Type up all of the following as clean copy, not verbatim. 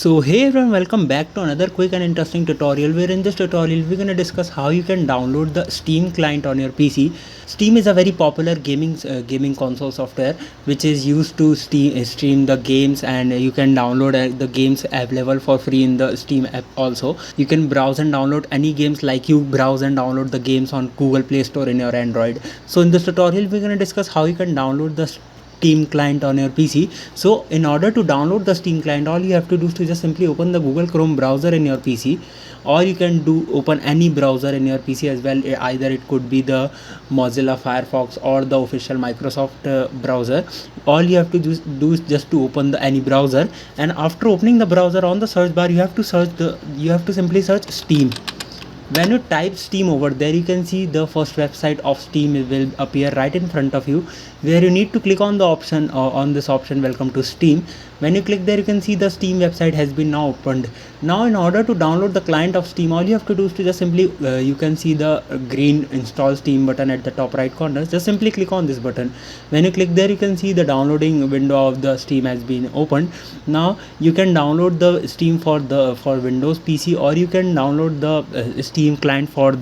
So hey everyone, welcome back to another quick and interesting tutorial where in this tutorial we're going to discuss how you can download the Steam client on your PC. Steam is a very popular gaming console software which is used to stream the games, and you can download the games available for free in the Steam app also. You can browse and download any games like you browse and download the games on Google Play Store in your Android. So in this tutorial we're going to discuss how you can download the Steam client on your PC. So in order to download the Steam client, all you have to do is to just simply open the Google Chrome browser in your PC, or you can open any browser in your PC as well. Either it could be the Mozilla Firefox or the official Microsoft browser. All you have to do is just to open any browser, and after opening the browser, on the search bar you have to simply search Steam. When you type Steam over there, you can see the first website of Steam will appear right in front of you, where you need to click on the option on this option, welcome to Steam. When you click there, you can see the Steam website has been now opened. Now in order to download the client of Steam, all you have to do is to just simply you can see the green install Steam button at the top right corner. Just simply click on this button. When you click there, you can see the downloading window of the Steam has been opened. Now you can download the Steam for Windows PC, or you can download the Steam client for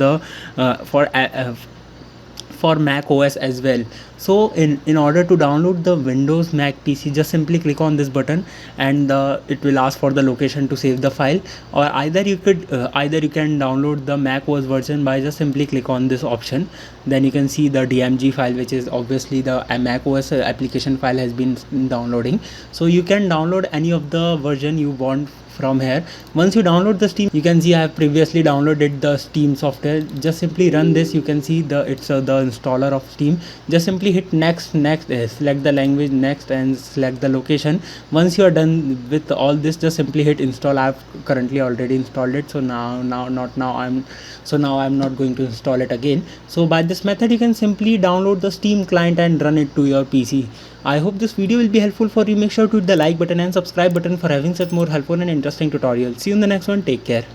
Mac OS as well. So in order to download the Windows Mac PC, just simply click on this button, and it will ask for the location to save the file. Or either you can download the Mac OS version by just simply click on this option. Then you can see the DMG file, which is obviously the Mac OS application file has been downloading. So you can download any of the version you want from here. Once you download the Steam, you can see I have previously downloaded the Steam software. Just simply run this. You can see the installer of Steam. Just simply hit next, select the language, next, and select the location. Once you are done with all this, just simply hit install. I have currently already installed it, so now I'm not going to install it again. So by this method you can simply download the Steam client and run it to your PC. I hope this video will be helpful for you. Make sure to hit the like button and subscribe button for having such more helpful and interesting tutorials. See you in the next one. Take care.